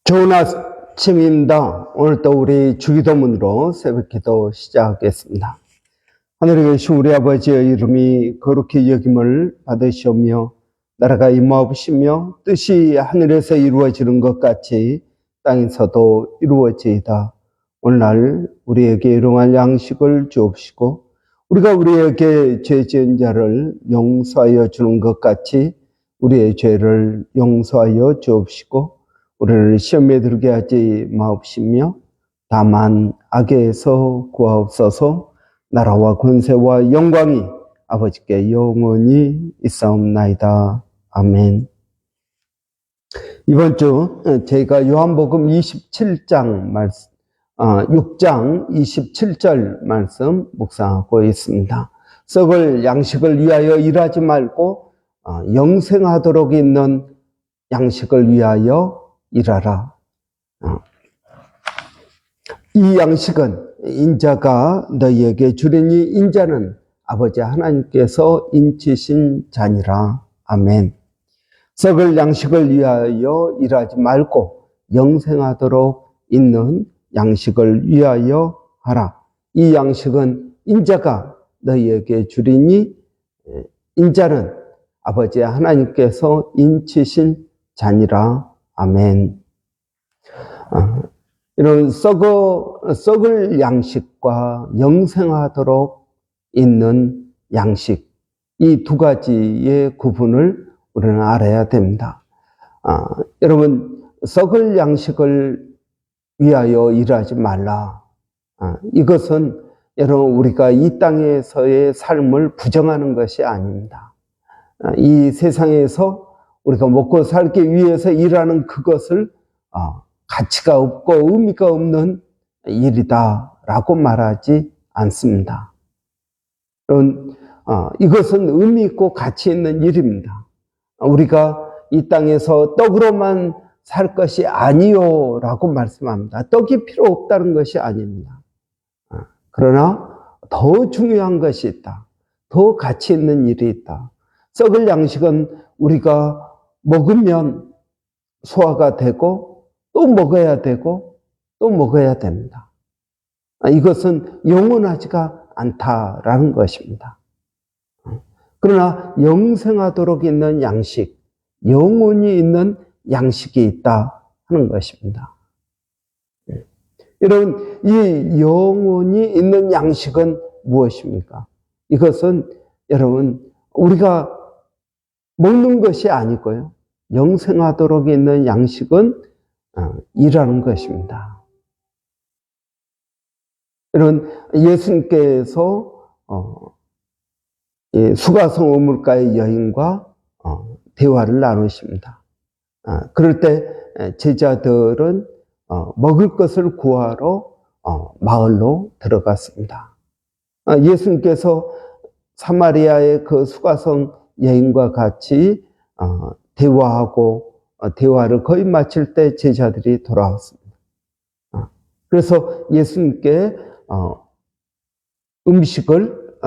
좋은 아침입니다. 오늘 또 우리 주기도문으로 새벽기도 시작하겠습니다. 하늘에 계신 우리 아버지의 이름이 거룩히 여김을 받으시오며 나라가 임하옵시며 뜻이 하늘에서 이루어지는 것 같이 땅에서도 이루어지이다. 오늘날 우리에게 일용할 양식을 주옵시고 우리가 우리에게 죄 지은 자를 용서하여 주는 것 같이 우리의 죄를 용서하여 주옵시고 우리를 시험에 들게 하지 마옵시며 다만 악에서 구하옵소서. 나라와 권세와 영광이 아버지께 영원히 있사옵나이다. 아멘. 이번 주 저희가 요한복음 27장 말씀, 6장 27절 말씀 묵상하고 있습니다. 썩을 양식을 위하여 일하지 말고 영생하도록 있는 양식을 위하여 일하라. 이 양식은 인자가 너희에게 주리니 인자는 아버지 하나님께서 인치신 자니라. 아멘. 썩을 양식을 위하여 일하지 말고 영생하도록 있는 양식을 위하여 하라. 이 양식은 인자가 너희에게 주리니 인자는 아버지 하나님께서 인치신 자니라. 아멘. 이런 썩을 양식과 영생하도록 있는 양식, 이 두 가지의 구분을 우리는 알아야 됩니다. 여러분, 썩을 양식을 위하여 일하지 말라. 이것은 여러분 우리가 이 땅에서의 삶을 부정하는 것이 아닙니다. 이 세상에서 우리가 먹고 살기 위해서 일하는 그것을 가치가 없고 의미가 없는 일이다라고 말하지 않습니다. 이것은 의미 있고 가치 있는 일입니다. 우리가 이 땅에서 떡으로만 살 것이 아니요라고 말씀합니다. 떡이 필요 없다는 것이 아닙니다. 그러나 더 중요한 것이 있다. 더 가치 있는 일이 있다. 썩을 양식은 우리가 먹으면 소화가 되고 또 먹어야 되고 또 먹어야 됩니다. 이것은 영원하지가 않다라는 것입니다. 그러나 영생하도록 있는 양식, 영원히 있는 양식이 있다 하는 것입니다. 여러분, 이 영원히 있는 양식은 무엇입니까? 이것은 여러분 우리가 먹는 것이 아니고요. 영생하도록 있는 양식은 일하는 것입니다. 여러분, 예수님께서 수가성 우물가의 여인과 대화를 나누십니다. 그럴 때 제자들은 먹을 것을 구하러 마을로 들어갔습니다. 예수님께서 사마리아의 그 수가성 여인과 같이 대화하고 대화를 거의 마칠 때 제자들이 돌아왔습니다. 그래서 예수님께 음식을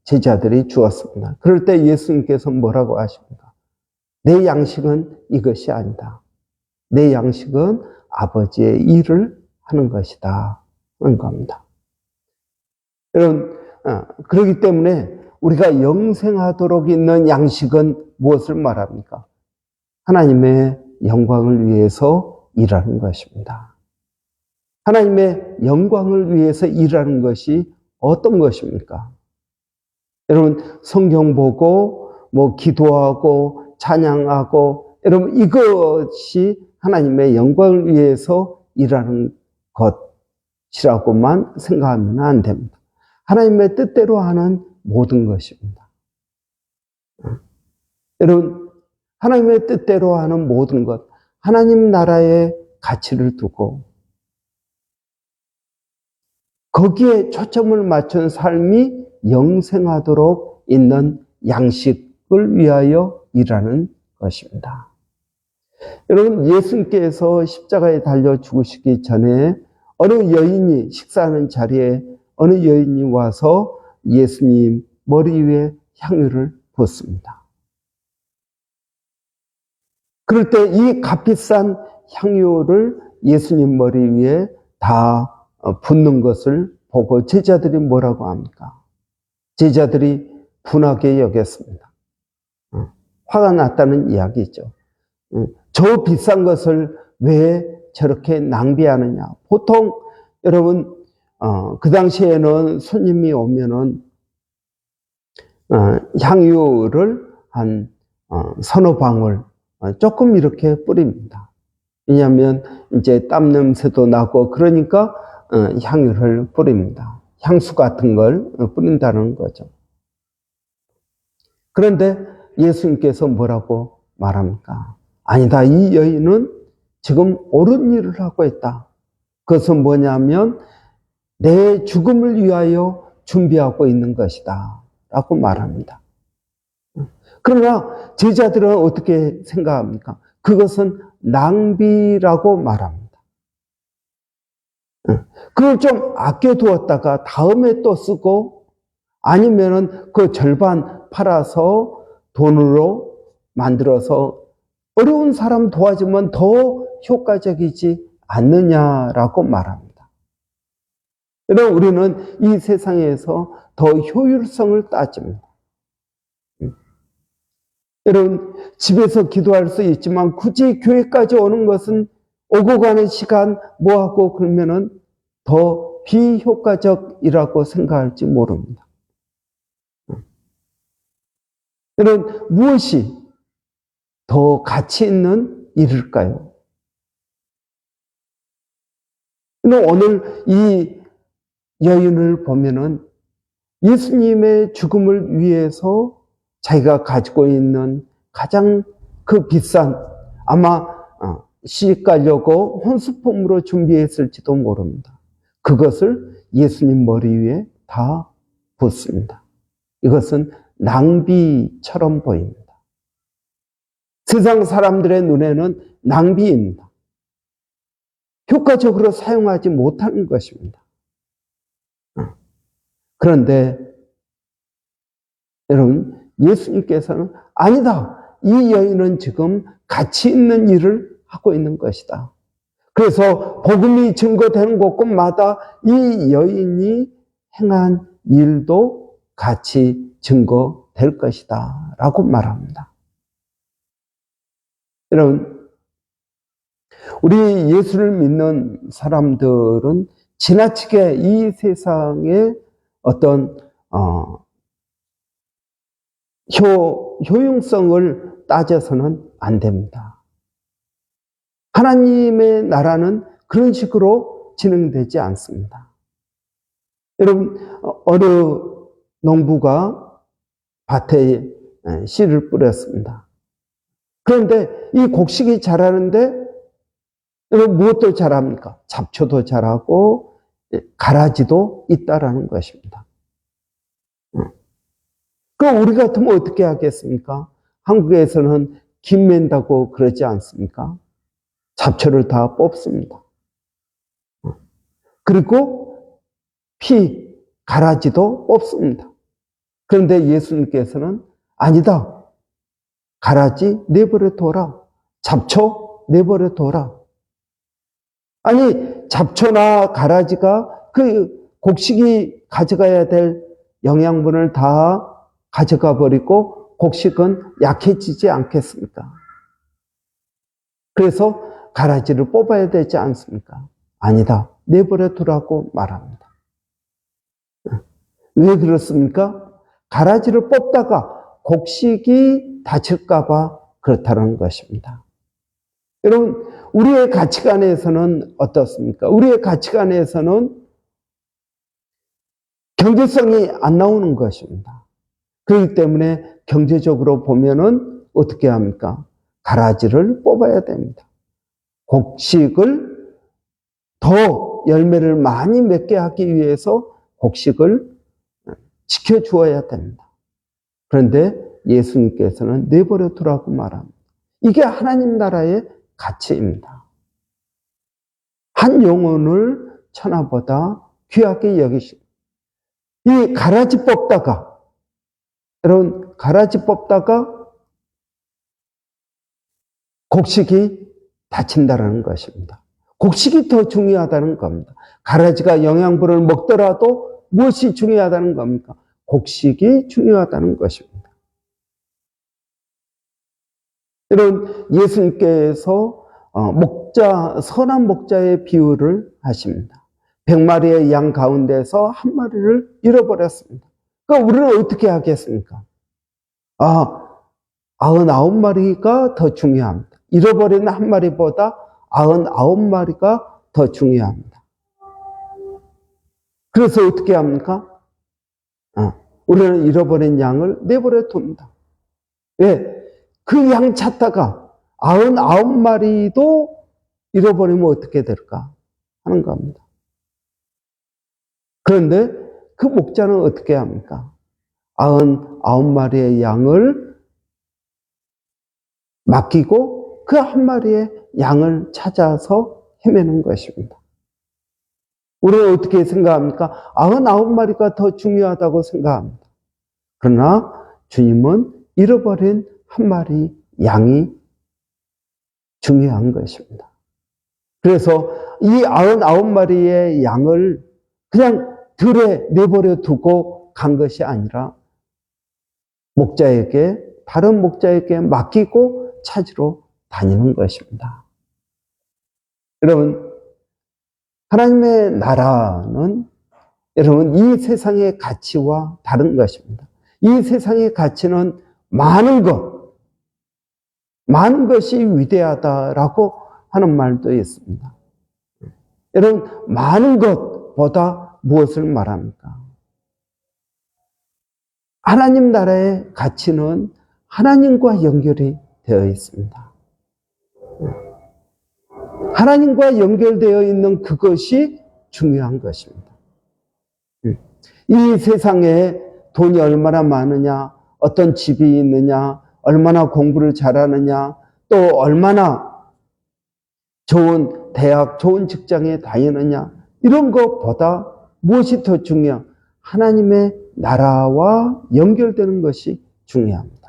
제자들이 주었습니다. 그럴 때 예수님께서 뭐라고 하십니까? 내 양식은 이것이 아니다. 내 양식은 아버지의 일을 하는 것이다 하는 겁니다. 여러분, 그렇기 때문에 우리가 영생하도록 있는 양식은 무엇을 말합니까? 하나님의 영광을 위해서 일하는 것입니다. 하나님의 영광을 위해서 일하는 것이 어떤 것입니까? 여러분, 성경 보고 기도하고 찬양하고 여러분 이것이 하나님의 영광을 위해서 일하는 것이라고만 생각하면 안 됩니다. 하나님의 뜻대로 하는 모든 것입니다. 여러분, 하나님의 뜻대로 하는 모든 것, 하나님 나라의 가치를 두고 거기에 초점을 맞춘 삶이 영생하도록 있는 양식을 위하여 일하는 것입니다. 여러분, 예수님께서 십자가에 달려 죽으시기 전에 어느 여인이 식사하는 자리에 어느 여인이 와서 예수님 머리 위에 향유를 붓습니다. 그럴 때 이 값비싼 향유를 예수님 머리 위에 다 붓는 것을 보고 제자들이 뭐라고 합니까? 제자들이 분하게 여겼습니다. 화가 났다는 이야기죠. 저 비싼 것을 왜 저렇게 낭비하느냐. 보통 여러분 그 당시에는 손님이 오면은 향유를 한 서너 방울 조금 이렇게 뿌립니다. 왜냐하면 이제 땀 냄새도 나고 그러니까 향유를 뿌립니다. 향수 같은 걸 뿌린다는 거죠. 그런데 예수님께서 뭐라고 말합니까? 아니다. 이 여인은 지금 옳은 일을 하고 있다. 그것은 뭐냐면 내 죽음을 위하여 준비하고 있는 것이다. 라고 말합니다. 그러나 제자들은 어떻게 생각합니까? 그것은 낭비라고 말합니다. 그걸 좀 아껴두었다가 다음에 또 쓰고 아니면은 그 절반 팔아서 돈으로 만들어서 어려운 사람 도와주면 더 효과적이지 않느냐라고 말합니다. 그러나 우리는 이 세상에서 더 효율성을 따집니다. 여러분, 집에서 기도할 수 있지만 굳이 교회까지 오는 것은 오고 가는 시간 뭐하고 그러면은 더 비효과적이라고 생각할지 모릅니다. 여러분, 무엇이 더 가치 있는 일일까요? 오늘 이 여인을 보면은 예수님의 죽음을 위해서 자기가 가지고 있는 가장 그 비싼 아마 시집 가려고 혼수품으로 준비했을지도 모릅니다. 그것을 예수님 머리 위에 다 붓습니다. 이것은 낭비처럼 보입니다. 세상 사람들의 눈에는 낭비입니다. 효과적으로 사용하지 못하는 것입니다. 그런데 여러분, 예수님께서는 아니다. 이 여인은 지금 가치 있는 일을 하고 있는 것이다. 그래서 복음이 증거되는 곳곳마다 이 여인이 행한 일도 같이 증거될 것이다 라고 말합니다. 여러분, 우리 예수를 믿는 사람들은 지나치게 이 세상의 어떤 효용성을 따져서는 안 됩니다. 하나님의 나라는 그런 식으로 진행되지 않습니다. 여러분, 어느 농부가 밭에 씨를 뿌렸습니다. 그런데 이 곡식이 자라는데 여러분 무엇도 자랍니까? 잡초도 자라고 가라지도 있다라는 것입니다. 그럼 우리 같으면 어떻게 하겠습니까? 한국에서는 김 맨다고 그러지 않습니까? 잡초를 다 뽑습니다. 그리고 가라지도 뽑습니다. 그런데 예수님께서는 아니다. 가라지 내버려 둬라. 잡초 내버려 둬라. 아니, 잡초나 가라지가 그 곡식이 가져가야 될 영양분을 다 가져가 버리고 곡식은 약해지지 않겠습니까? 그래서 가라지를 뽑아야 되지 않습니까? 아니다. 내버려 두라고 말합니다. 왜 그렇습니까? 가라지를 뽑다가 곡식이 다칠까봐 그렇다는 것입니다. 여러분, 우리의 가치관에서는 어떻습니까? 우리의 가치관에서는 경제성이 안 나오는 것입니다. 그렇기 때문에 경제적으로 보면은 어떻게 합니까? 가라지를 뽑아야 됩니다. 곡식을 더 열매를 많이 맺게 하기 위해서 곡식을 지켜주어야 됩니다. 그런데 예수님께서는 내버려 두라고 말합니다. 이게 하나님 나라의 가치입니다. 한 영혼을 천하보다 귀하게 여기십니다. 이 가라지 뽑다가 여러분 가라지 뽑다가 곡식이 다친다는 것입니다. 곡식이 더 중요하다는 겁니다. 가라지가 영양분을 먹더라도 무엇이 중요하다는 겁니까? 곡식이 중요하다는 것입니다. 이런 예수님께서 선한 목자의 비유를 하십니다. 100마리의 양 가운데서 한 마리를 잃어버렸습니다. 그러니까 우리는 어떻게 하겠습니까? 99마리가 더 중요합니다. 잃어버린 한 마리보다 99마리가 더 중요합니다. 그래서 어떻게 합니까? 우리는 잃어버린 양을 내버려 둡니다. 왜? 그 양 찾다가 99마리도 잃어버리면 어떻게 될까 하는 겁니다. 그런데 그 목자는 어떻게 합니까? 99마리의 양을 맡기고 그 한 마리의 양을 찾아서 헤매는 것입니다. 우리는 어떻게 생각합니까? 99마리가 더 중요하다고 생각합니다. 그러나 주님은 잃어버린 한 마리 양이 중요한 것입니다. 그래서 이 99마리의 양을 그냥 들에 내버려 두고 간 것이 아니라 다른 목자에게 맡기고 찾으러 다니는 것입니다. 여러분, 하나님의 나라는 여러분 이 세상의 가치와 다른 것입니다. 이 세상의 가치는 많은 것이 위대하다라고 하는 말도 있습니다. 여러분, 많은 것보다 무엇을 말합니까? 하나님 나라의 가치는 하나님과 연결이 되어 있습니다. 하나님과 연결되어 있는 그것이 중요한 것입니다. 이 세상에 돈이 얼마나 많으냐, 어떤 집이 있느냐, 얼마나 공부를 잘하느냐, 또 얼마나 좋은 대학, 좋은 직장에 다니느냐, 이런 것보다 무엇이 더 중요한? 하나님의 나라와 연결되는 것이 중요합니다.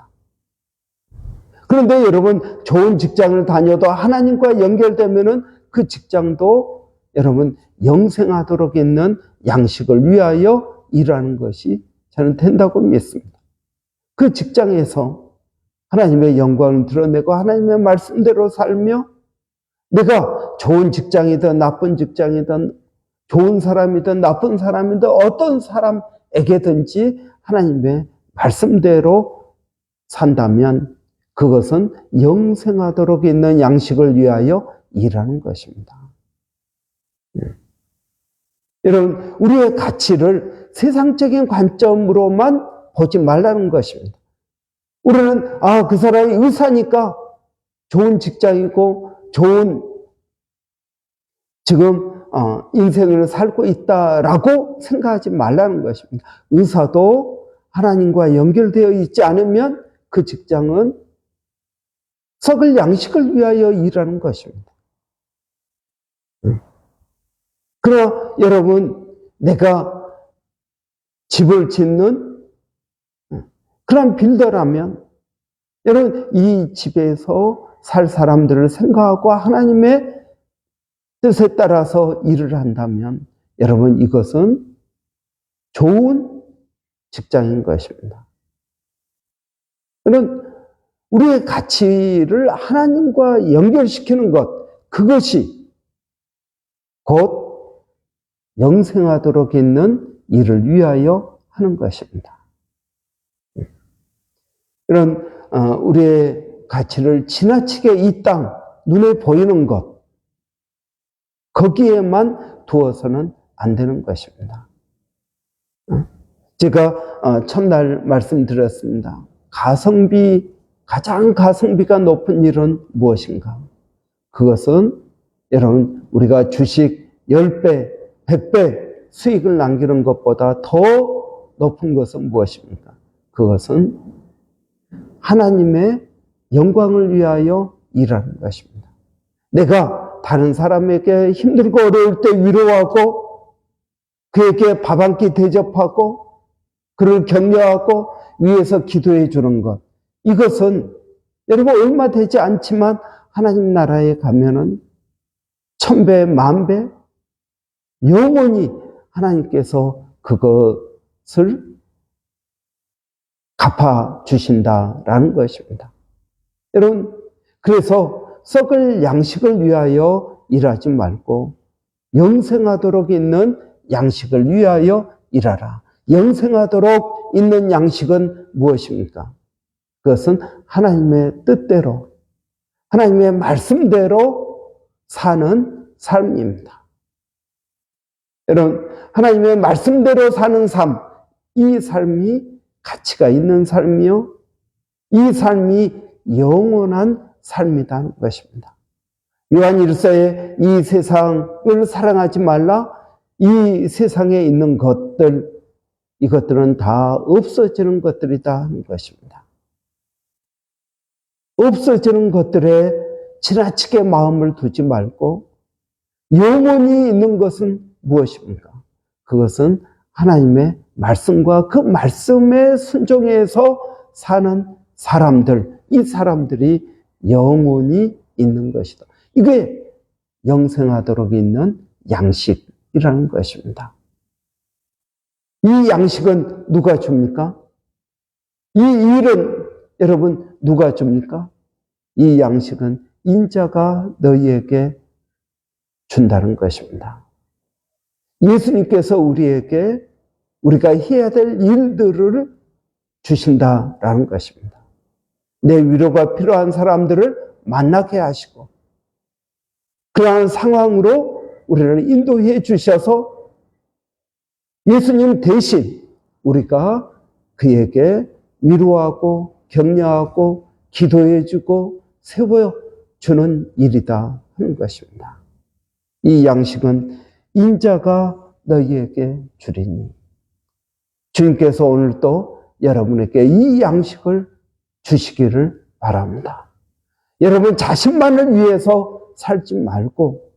그런데 여러분, 좋은 직장을 다녀도 하나님과 연결되면은 그 직장도 여러분 영생하도록 있는 양식을 위하여 일하는 것이 저는 된다고 믿습니다. 그 직장에서 하나님의 영광을 드러내고 하나님의 말씀대로 살며 내가 좋은 직장이든 나쁜 직장이든 좋은 사람이든 나쁜 사람이든 어떤 사람에게든지 하나님의 말씀대로 산다면 그것은 영생하도록 있는 양식을 위하여 일하는 것입니다. 여러분, 우리의 가치를 세상적인 관점으로만 보지 말라는 것입니다. 우리는 그 사람이 의사니까 좋은 직장이고 좋은 지금 인생을 살고 있다라고 생각하지 말라는 것입니다. 의사도 하나님과 연결되어 있지 않으면 그 직장은 썩을 양식을 위하여 일하는 것입니다. 그러나 여러분, 내가 집을 짓는 그런 빌더라면 여러분 이 집에서 살 사람들을 생각하고 하나님의 뜻에 따라서 일을 한다면 여러분 이것은 좋은 직장인 것입니다. 여러분, 우리의 가치를 하나님과 연결시키는 것, 그것이 곧 영생하도록 있는 일을 위하여 하는 것입니다. 이런 우리의 가치를 지나치게 이 땅, 눈에 보이는 것, 거기에만 두어서는 안 되는 것입니다. 제가 첫날 말씀드렸습니다. 가장 가성비가 높은 일은 무엇인가? 그것은 여러분 우리가 주식 10배, 100배 수익을 남기는 것보다 더 높은 것은 무엇입니까? 그것은 하나님의 영광을 위하여 일하는 것입니다. 내가 다른 사람에게 힘들고 어려울 때 위로하고 그에게 밥 한 끼 대접하고 그를 격려하고 위해서 기도해 주는 것, 이것은 여러분 얼마 되지 않지만 하나님 나라에 가면은 1000배, 10,000배 영원히 하나님께서 그것을 갚아주신다라는 것입니다. 여러분, 그래서 썩을 양식을 위하여 일하지 말고 영생하도록 있는 양식을 위하여 일하라. 영생하도록 있는 양식은 무엇입니까? 그것은 하나님의 뜻대로, 하나님의 말씀대로 사는 삶입니다. 여러분, 하나님의 말씀대로 사는 삶, 이 삶이 가치가 있는 삶이요, 이 삶이 영원한 삶이라는 것입니다. 요한 1서에 이 세상을 사랑하지 말라, 이 세상에 있는 것들, 이것들은 다 없어지는 것들이다 하는 것입니다. 없어지는 것들에 지나치게 마음을 두지 말고 영원히 있는 것은 무엇입니까? 그것은 하나님의 말씀과 그 말씀에 순종해서 사는 사람들, 이 사람들이 영원히 있는 것이다. 이게 영생하도록 있는 양식이라는 것입니다. 이 양식은 누가 줍니까? 이 일은 여러분 누가 줍니까? 이 양식은 인자가 너희에게 준다는 것입니다. 예수님께서 우리에게 우리가 해야 될 일들을 주신다라는 것입니다. 내 위로가 필요한 사람들을 만나게 하시고 그러한 상황으로 우리를 인도해 주셔서 예수님 대신 우리가 그에게 위로하고 격려하고 기도해 주고 세워주는 일이다 하는 것입니다. 이 양식은 인자가 너희에게 주리니, 주님께서 오늘 또 여러분에게 이 양식을 주시기를 바랍니다. 여러분 자신만을 위해서 살지 말고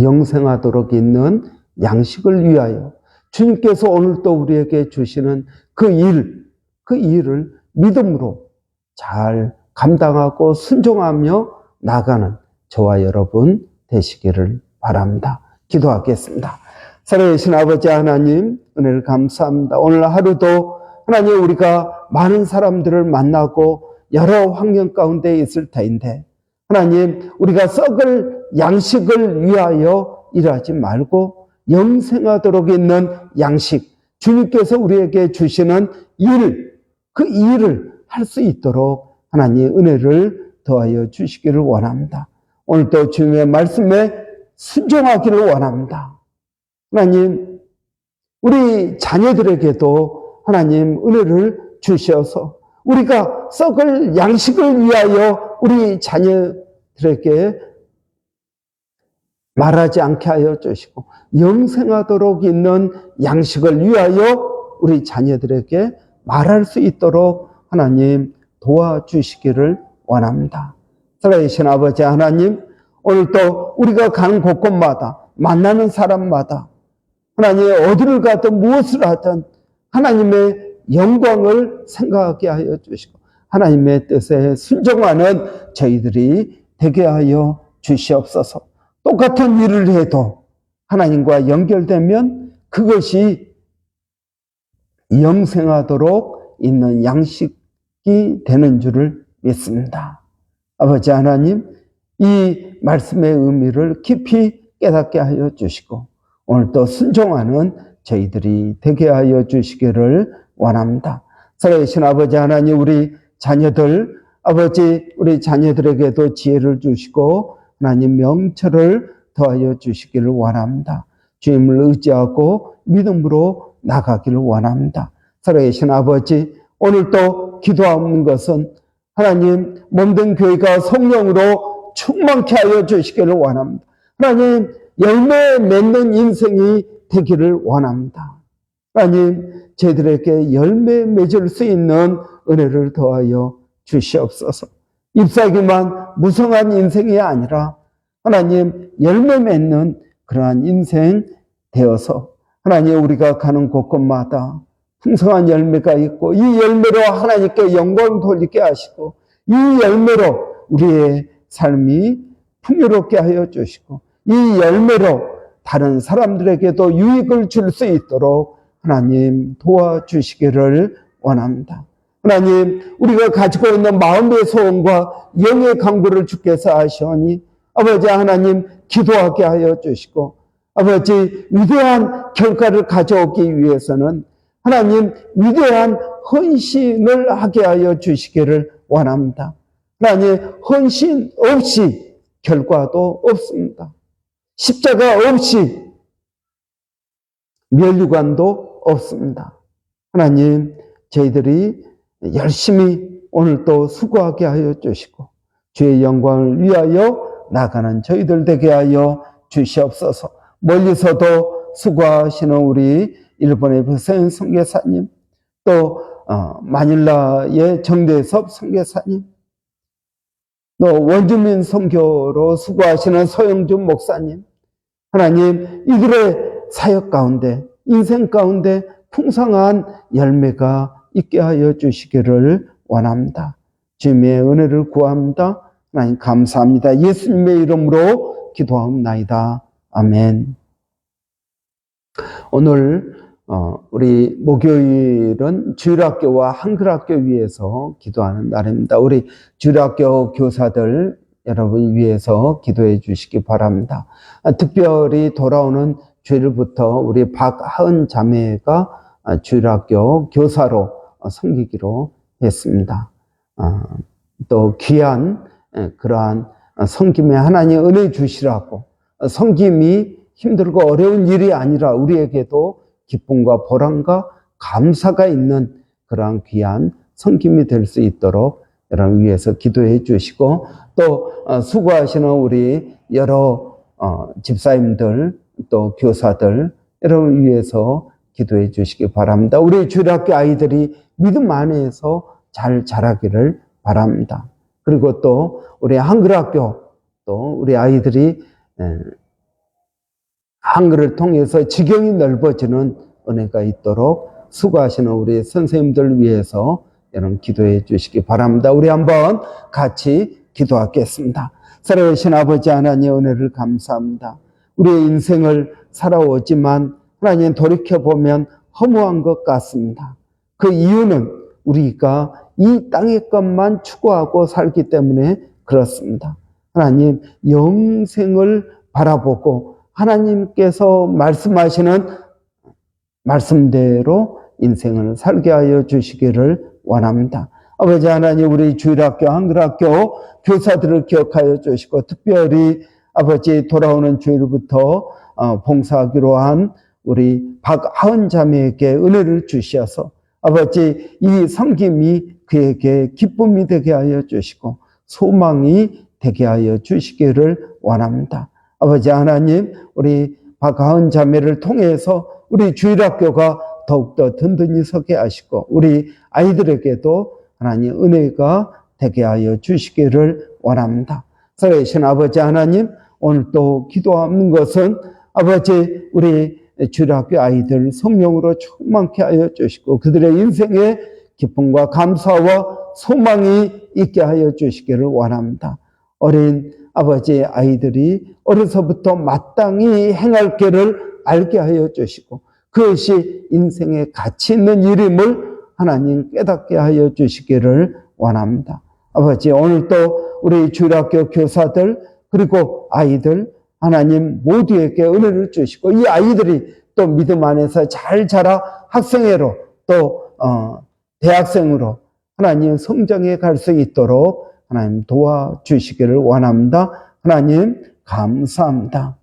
영생하도록 있는 양식을 위하여 주님께서 오늘 또 우리에게 주시는 그 일을 믿음으로 잘 감당하고 순종하며 나가는 저와 여러분 되시기를 바랍니다. 기도하겠습니다. 살아계신 아버지 하나님, 은혜를 감사합니다. 오늘 하루도 하나님 우리가 많은 사람들을 만나고 여러 환경 가운데 있을 터인데 하나님 우리가 썩을 양식을 위하여 일하지 말고 영생하도록 있는 양식, 주님께서 우리에게 주시는 그 일을 할 수 있도록 하나님 은혜를 더하여 주시기를 원합니다. 오늘도 주님의 말씀에 순종하기를 원합니다. 하나님, 우리 자녀들에게도 하나님 은혜를 주셔서 우리가 썩을 양식을 위하여 우리 자녀들에게 말하지 않게 하여 주시고 영생하도록 있는 양식을 위하여 우리 자녀들에게 말할 수 있도록 하나님 도와주시기를 원합니다. 살아계신 아버지 하나님, 오늘도 우리가 가는 곳곳마다 만나는 사람마다 하나님 어디를 가든 무엇을 하든 하나님의 영광을 생각하게 하여 주시고 하나님의 뜻에 순종하는 저희들이 되게 하여 주시옵소서. 똑같은 일을 해도 하나님과 연결되면 그것이 영생하도록 있는 양식이 되는 줄을 믿습니다. 아버지 하나님, 이 말씀의 의미를 깊이 깨닫게 하여 주시고 오늘도 순종하는 저희들이 되게 하여 주시기를 원합니다. 살아계신 아버지 하나님, 우리 자녀들, 아버지 우리 자녀들에게도 지혜를 주시고 하나님 명철을 더하여 주시기를 원합니다. 주님을 의지하고 믿음으로 나가기를 원합니다. 살아계신 아버지, 오늘도 기도하는 것은 하나님 몸된 교회가 성령으로 충만케 하여 주시기를 원합니다. 하나님 열매 맺는 인생이 되기를 원합니다. 하나님 저희들에게 열매 맺을 수 있는 은혜를 더하여 주시옵소서. 잎사귀만 무성한 인생이 아니라 하나님 열매 맺는 그러한 인생 되어서 하나님 우리가 가는 곳곳마다 풍성한 열매가 있고 이 열매로 하나님께 영광 돌리게 하시고 이 열매로 우리의 삶이 풍요롭게 하여 주시고 이 열매로 다른 사람들에게도 유익을 줄 수 있도록 하나님 도와주시기를 원합니다. 하나님, 우리가 가지고 있는 마음의 소원과 영의 간구를 주께서 아시오니 아버지 하나님 기도하게 하여 주시고 아버지 위대한 결과를 가져오기 위해서는 하나님 위대한 헌신을 하게 하여 주시기를 원합니다. 하나님 헌신 없이 결과도 없습니다. 십자가 없이 면류관도 없습니다. 하나님 저희들이 열심히 오늘 또 수고하게 하여 주시고 주의 영광을 위하여 나가는 저희들 되게 하여 주시옵소서. 멀리서도 수고하시는 우리 일본의 배세현 선교사님, 또 마닐라의 정대섭 선교사님, 또 원주민 선교로 수고하시는 서영준 목사님, 하나님 이들의 사역 가운데 인생 가운데 풍성한 열매가 있게 하여 주시기를 원합니다. 주님의 은혜를 구합니다. 하나님 감사합니다. 예수님의 이름으로 기도하옵나이다. 아멘. 오늘 우리 목요일은 주일학교와 한글학교 위해서 기도하는 날입니다. 우리 주일학교 교사들 여러분 위해서 기도해 주시기 바랍니다. 특별히 돌아오는 주일부터 우리 박하은 자매가 주일학교 교사로 섬기기로 했습니다. 또 귀한 그러한 섬김에 하나님 은혜 주시라고, 섬김이 힘들고 어려운 일이 아니라 우리에게도 기쁨과 보람과 감사가 있는 그러한 귀한 섬김이 될 수 있도록 여러분 위해서 기도해 주시고, 또 수고하시는 우리 여러 집사님들 또 교사들 여러분 위해서 기도해 주시기 바랍니다. 우리 주일학교 아이들이 믿음 안에서 잘 자라기를 바랍니다. 그리고 또 우리 한글학교 또 우리 아이들이 한글을 통해서 지경이 넓어지는 은혜가 있도록 수고하시는 우리 선생님들 위해서 여러분 기도해 주시기 바랍니다. 우리 한번 같이 기도하겠습니다. 살아계신 아버지 하나님 은혜를 감사합니다. 우리의 인생을 살아오지만 하나님 돌이켜보면 허무한 것 같습니다. 그 이유는 우리가 이 땅의 것만 추구하고 살기 때문에 그렇습니다. 하나님 영생을 바라보고 하나님께서 말씀하시는 말씀대로 인생을 살게 하여 주시기를 원합니다. 아버지 하나님 우리 주일학교 한글학교 교사들을 기억하여 주시고 특별히 아버지 돌아오는 주일부터 봉사하기로 한 우리 박하은 자매에게 은혜를 주셔서 아버지 이 섬김이 그에게 기쁨이 되게 하여 주시고 소망이 되게 하여 주시기를 원합니다. 아버지 하나님 우리 박하은 자매를 통해서 우리 주일학교가 더욱더 든든히 서게 하시고 우리 아이들에게도 하나님 은혜가 되게 하여 주시기를 원합니다. 살아계신 아버지 하나님 오늘 또 기도하는 것은 아버지 우리 주일학교 아이들 성령으로 충만케 하여 주시고 그들의 인생에 기쁨과 감사와 소망이 있게 하여 주시기를 원합니다. 어린 아버지 아이들이 어려서부터 마땅히 행할 길을 알게 하여 주시고 그것이 인생의 가치 있는 일임을 하나님 깨닫게 하여 주시기를 원합니다. 아버지 오늘도 우리 주일학교 교사들 그리고 아이들 하나님 모두에게 은혜를 주시고 이 아이들이 또 믿음 안에서 잘 자라 학생회로 또 대학생으로 하나님 성장해 갈 수 있도록 하나님 도와주시기를 원합니다. 하나님 감사합니다.